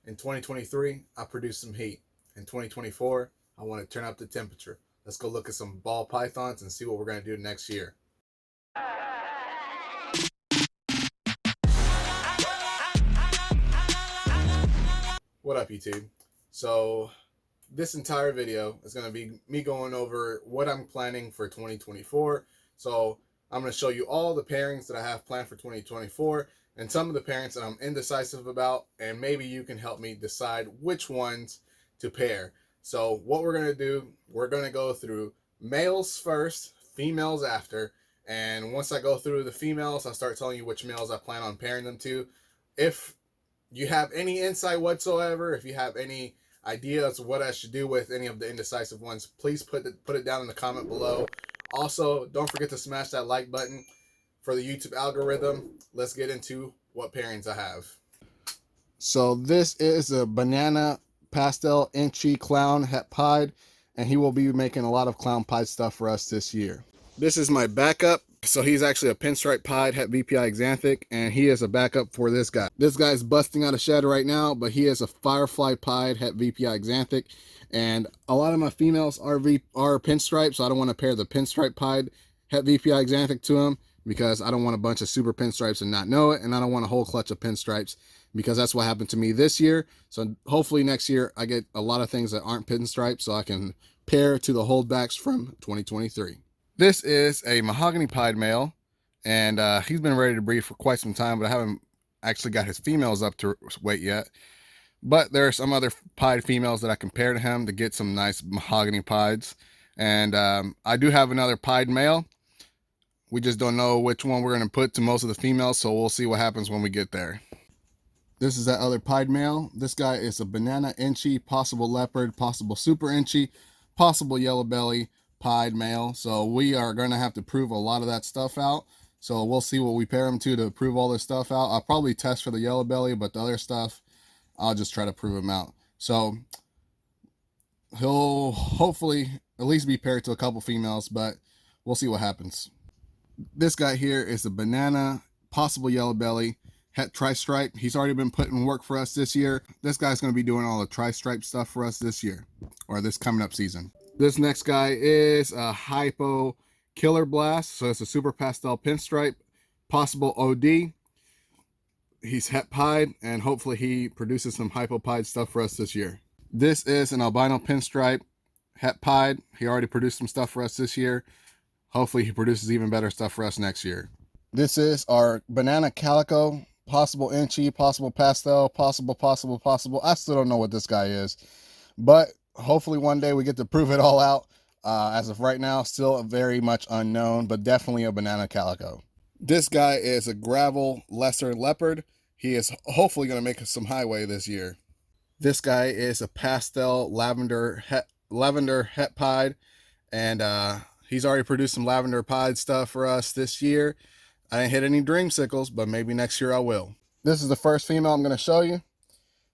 In 2023, I produced some heat. In 2024, I want to turn up the temperature. Let's go look at some ball pythons and see what we're going to do next year. What up, YouTube? So this entire video is going to be me going over what I'm planning for 2024. So I'm going to show you all the pairings that I have planned for 2024 and some of the pairings that I'm indecisive about, and maybe you can help me decide which ones to pair. So what we're going to do, we're going to go through males first, females after, and once I go through the females, I'll start telling you which males I plan on pairing them to. If you have any insight whatsoever, if you have any ideas of what I should do with any of the indecisive ones, please put it down in the comment below. Also, don't forget to smash that like button for the YouTube algorithm. Let's get into what pairings I have. So this is a banana pastel inchy clown het pied, and he will be making a lot of clown pied stuff for us this year. This is my backup. So he's actually a pinstripe pied het VPI xanthic, and he is a backup for this guy. This guy's busting out of shed right now, but he is a firefly pied het VPI xanthic, and a lot of my females are pinstripe, so I don't want to pair the pinstripe pied het VPI xanthic to him because I don't want a bunch of super pinstripes and not know it, and I don't want a whole clutch of pinstripes because that's what happened to me this year. So hopefully next year I get a lot of things that aren't pinstripes so I can pair to the holdbacks from 2023. This is a mahogany pied male, and he's been ready to breed for quite some time, but I haven't actually got his females up to weight yet. But there are some other pied females that I can pair to him to get some nice mahogany pieds. And I do have another pied male. We just don't know which one we're going to put to most of the females, so we'll see what happens when we get there. This is that other pied male. This guy is a banana inchy, possible leopard, possible super inchy, possible yellow belly pied male. So we are going to have to prove a lot of that stuff out. So we'll see what we pair him to prove all this stuff out. I'll probably test for the yellow belly, but the other stuff, I'll just try to prove him out. So he'll hopefully at least be paired to a couple females, but we'll see what happens. This guy here is a banana, possible yellow belly, het tri-stripe. He's already been putting work for us this year. This guy's going to be doing all the tri-stripe stuff for us this year, or this coming up season. This next guy is a Hypo Killer Blast. So it's a super pastel pinstripe, possible OD. He's het pied, and hopefully he produces some hypo pied stuff for us this year. This is an albino pinstripe het pied. He already produced some stuff for us this year. Hopefully he produces even better stuff for us next year. This is our banana calico, possible inchy, possible pastel, possible. I still don't know what this guy is, but hopefully one day we get to prove it all out. As of right now, still very much unknown, but definitely a banana calico. This guy is a gravel lesser leopard. He is hopefully going to make some highway this year. This guy is a pastel lavender het pied, and he's already produced some lavender pied stuff for us this year. I didn't hit any dreamsicles, but maybe next year I will. This is the first female I'm going to show you.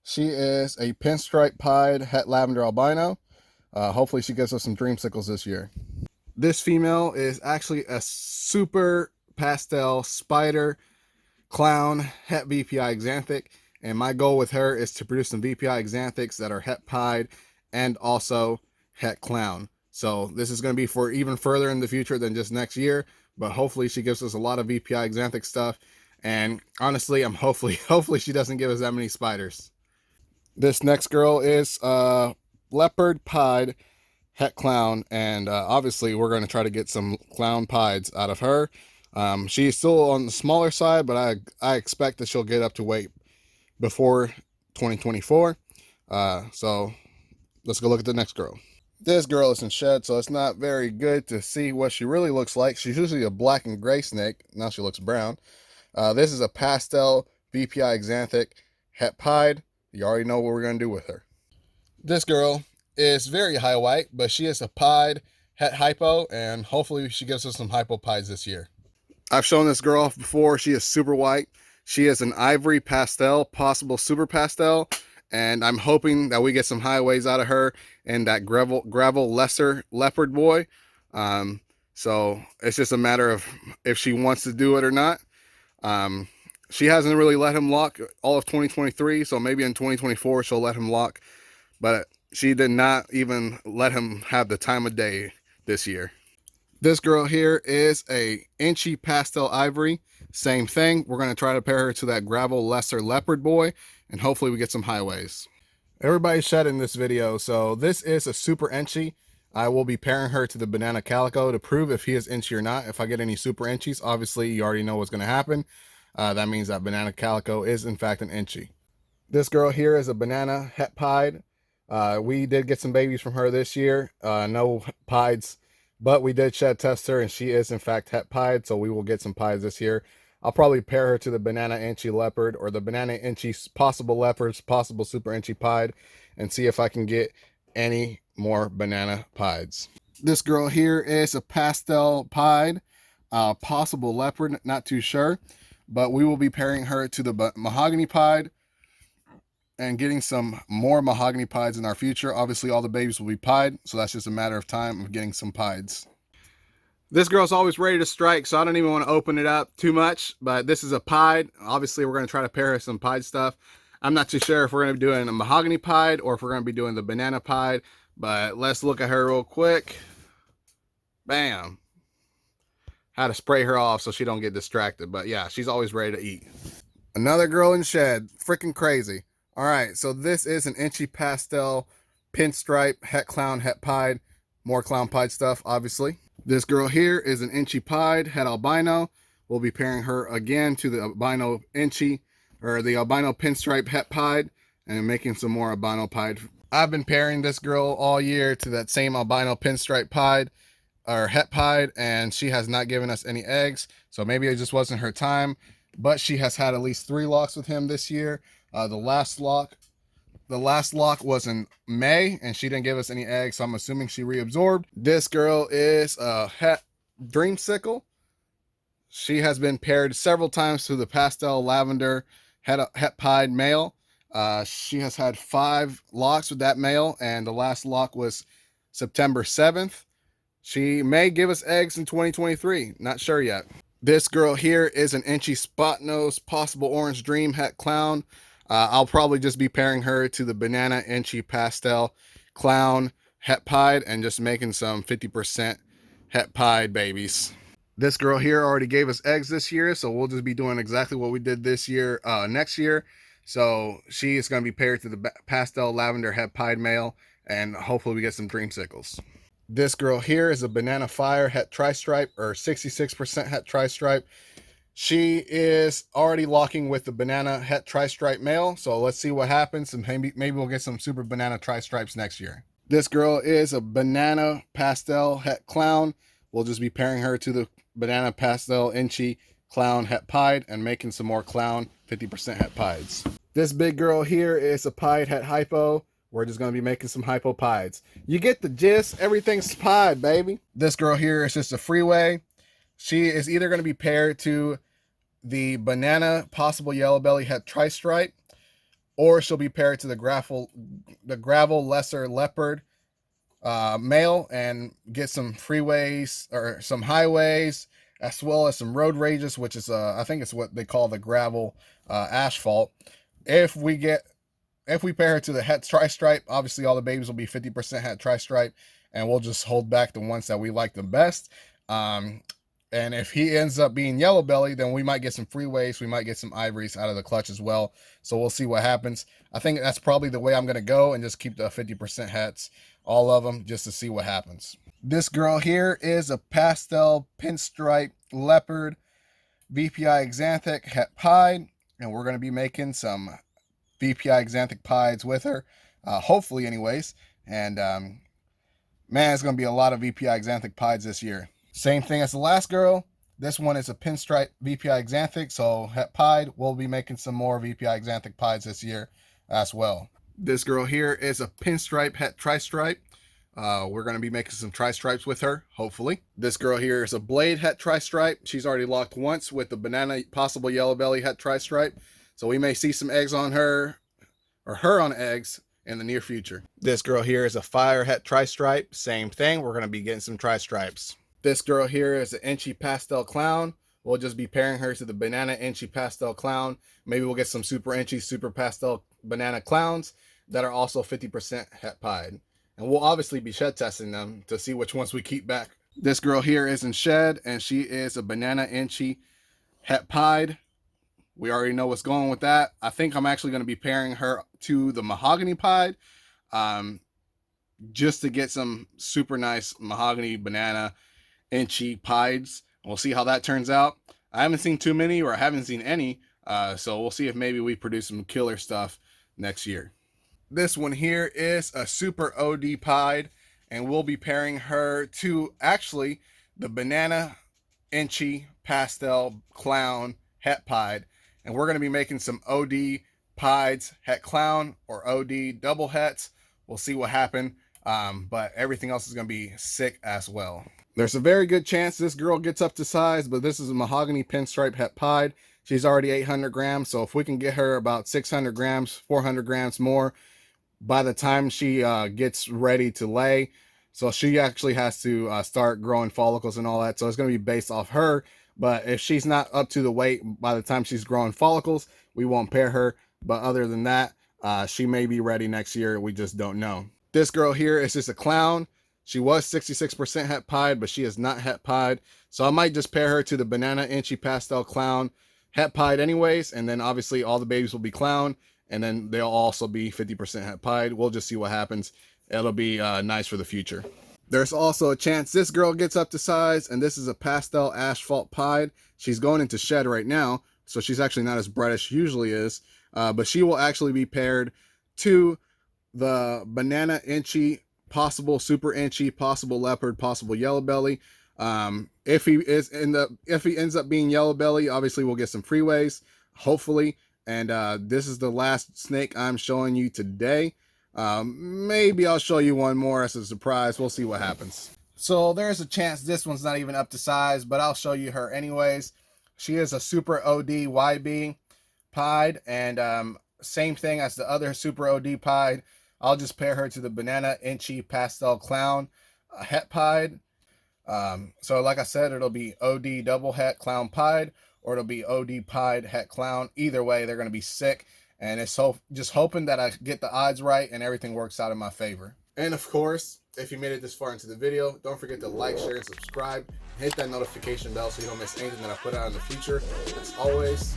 She is a pinstripe pied het lavender albino. Hopefully she gives us some dreamsicles this year. This female is actually a super pastel spider clown het VPI xanthic, and my goal with her is to produce some VPI xanthics that are het pied and also het clown. So this is going to be for even further in the future than just next year, but hopefully she gives us a lot of VPI xanthic stuff, and honestly I'm hopefully she doesn't give us that many spiders. This next girl is leopard pied het clown, and obviously we're going to try to get some clown pieds out of her. She's still on the smaller side, but I expect that she'll get up to weight before 2024. So let's go look at the next girl. This girl is in shed, so it's not very good to see what she really looks like. She's usually a black and gray snake. Now she looks brown. This is a pastel VPI xanthic het pied. You already know what we're going to do with her. This girl is very high white, but she is a pied het hypo, and hopefully she gives us some hypo pieds this year. I've shown this girl off before. She is super white. She is an ivory pastel, possible super pastel, and I'm hoping that we get some highways out of her and that gravel lesser leopard boy. So it's just a matter of if she wants to do it or not. She hasn't really let him lock all of 2023, so maybe in 2024 she'll let him lock, but she did not even let him have the time of day this year. This girl here is a Inchy Pastel Ivory. Same thing. We're going to try to pair her to that Gravel Lesser Leopard boy, and hopefully we get some highways. Everybody's shedding this video, so this is a Super Inchy. I will be pairing her to the Banana Calico to prove if he is Inchy or not. If I get any Super Inchies, obviously you already know what's going to happen. That means that Banana Calico is in fact an Inchy. This girl here is a Banana Het Pied. We did get some babies from her this year. No pieds, but we did shed test her, and she is in fact Het Pied, so we will get some pieds this year. I'll probably pair her to the Banana Inchy Leopard or the Banana Inchy possible Leopards, possible Super Inchy Pied, and see if I can get any more Banana Pieds. This girl here is a Pastel Pied, possible Leopard, not too sure, but we will be pairing her to the Mahogany Pied and getting some more Mahogany Pieds in our future. Obviously all the babies will be pied, so that's just a matter of time of getting some pieds. This girl's always ready to strike, so I don't even want to open it up too much, but this is a pied. Obviously we're going to try to pair her some pied stuff. I'm not too sure if we're going to be doing a Mahogany Pied or if we're going to be doing the Banana Pied, but let's look at her real quick. Bam. How to spray her off so she don't get distracted, but yeah, she's always ready to eat. Another girl in shed, freaking crazy. All right, so this is an Inchy Pastel Pinstripe Het Clown Het Pied. More clown pied stuff, obviously. This girl here is an Inchy Pied Het Albino. We'll be pairing her again to the Albino Inchy, or the Albino Pinstripe Het Pied, and making some more Albino Pied. I've been pairing this girl all year to that same Albino Pinstripe Pied, or Het Pied, and she has not given us any eggs, so maybe it just wasn't her time, but she has had at least 3 locks with him this year. The last lock was in May, and she didn't give us any eggs, so I'm assuming she reabsorbed. This girl is a Het Dreamsicle. She has been paired several times to the Pastel Lavender Het Pied male. She has had 5 locks with that male, and the last lock was September 7th. She may give us eggs in 2023, not sure yet. This girl here is an Inchy Spot Nose Possible Orange Dream Het Clown. I'll probably just be pairing her to the Banana Inchy Pastel Clown Het Pied and just making some 50% Het Pied babies. This girl here already gave us eggs this year, so we'll just be doing exactly what we did this year, next year. So she is going to be paired to the Pastel Lavender Het Pied male, and hopefully we get some Dreamsicles. This girl here is a Banana Fire Het Tri-Stripe, or 66% Het Tri-Stripe. She is already locking with the Banana Het Tri-Stripe male, so let's see what happens, and maybe we'll get some Super Banana Tri-Stripes next year. This girl is a Banana Pastel Het Clown. We'll just be pairing her to the Banana Pastel Inchy Clown Het Pied and making some more Clown 50% Het Pieds. This big girl here is a Pied Het Hypo. We're just going to be making some Hypo Pieds. You get the gist. Everything's pied, baby. This girl here is just a Freeway. She is either going to be paired to the Banana Possible Yellow Belly Het Tri-Stripe, or she'll be paired to the Gravel Lesser Leopard male and get some freeways or some highways, as well as some road rages, which is I think it's what they call the gravel asphalt. If we pair her to the Het Tri-Stripe, obviously all the babies will be 50% Het Tri-Stripe, and we'll just hold back the ones that we like the best. And if he ends up being Yellow Belly, then we might get some freeways. We might get some ivories out of the clutch as well. So we'll see what happens. I think that's probably the way I'm going to go, and just keep the 50% hets, all of them, just to see what happens. This girl here is a Pastel Pinstripe Leopard VPI Xanthic Het Pied, and we're going to be making some VPI Xanthic Pieds with her, hopefully anyways. And man, it's going to be a lot of VPI Xanthic Pieds this year. Same thing as the last girl. This one is a Pinstripe VPI Xanthic, so Het Pied. We'll be making some more VPI Xanthic Pieds this year as well. This girl here is a Pinstripe Het Tri-Stripe. We're going to be making some Tri-Stripes with her, hopefully. This girl here is a Blade Het Tri-Stripe. She's already locked once with the Banana Possible Yellow Belly Het Tri-Stripe, so we may see some eggs on her, or her on eggs, in the near future. This girl here is a Fire Het Tri-Stripe. Same thing. We're going to be getting some Tri-Stripes. This girl here is an Inchy Pastel Clown. we'll just be pairing her to the Banana Inchy Pastel Clown. Maybe we'll get some Super Inchy, Super Pastel Banana Clowns that are also 50% het pied. And we'll obviously be shed testing them to see which ones we keep back. This girl here is in shed, and she is a Banana Inchy het pied. We already know what's going with that. I think I'm actually going to be pairing her to the Mahogany pied, just to get some super nice Mahogany Banana Inchy pieds. We'll see how that turns out. I haven't seen too many, or I haven't seen any, so we'll see if maybe we produce some killer stuff next year. This one here is a Super OD pied, and we'll be pairing her to actually the Banana Inchy Pastel Clown het pied, and we're going to be making some OD pieds het clown or OD double hets. We'll see what happens, but everything else is going to be sick as well. There's a very good chance this girl gets up to size, but this is a Mahogany Pinstripe het pied. She's already 800 grams, so if we can get her about 600 grams, 400 grams more by the time she gets ready to lay. So she actually has to start growing follicles and all that. So it's going to be based off her. But if she's not up to the weight by the time she's growing follicles, we won't pair her. But other than that, she may be ready next year. We just don't know. This girl here is just a clown. She was 66% het pied, but she is not het pied. So I might just pair her to the Banana Inchy Pastel Clown het pied anyways. And then obviously all the babies will be clown. And then they'll also be 50% het pied. We'll just see what happens. It'll be nice for the future. There's also a chance this girl gets up to size, and this is a Pastel Asphalt pied. She's going into shed right now, so she's actually not as bright as she usually is. But she will actually be paired to the Banana Inchy, possible Super Inchy, possible Leopard, possible Yellow Belly. If he ends up being Yellow Belly, obviously we'll get some freeways, hopefully. And this is the last snake I'm showing you today. Maybe I'll show you one more as a surprise. We'll see what happens. So there's a chance this one's not even up to size, but I'll show you her anyways. She is a Super OD YB pied, and same thing as the other Super OD pied. I'll just pair her to the Banana Inchy Pastel Clown het pied. So like I said, it'll be OD double het clown pied, or it'll be OD pied het clown. Either way, they're going to be sick. And it's just hoping that I get the odds right and everything works out in my favor. And of course, if you made it this far into the video, don't forget to like, share, and subscribe. Hit that notification bell so you don't miss anything that I put out in the future. As always,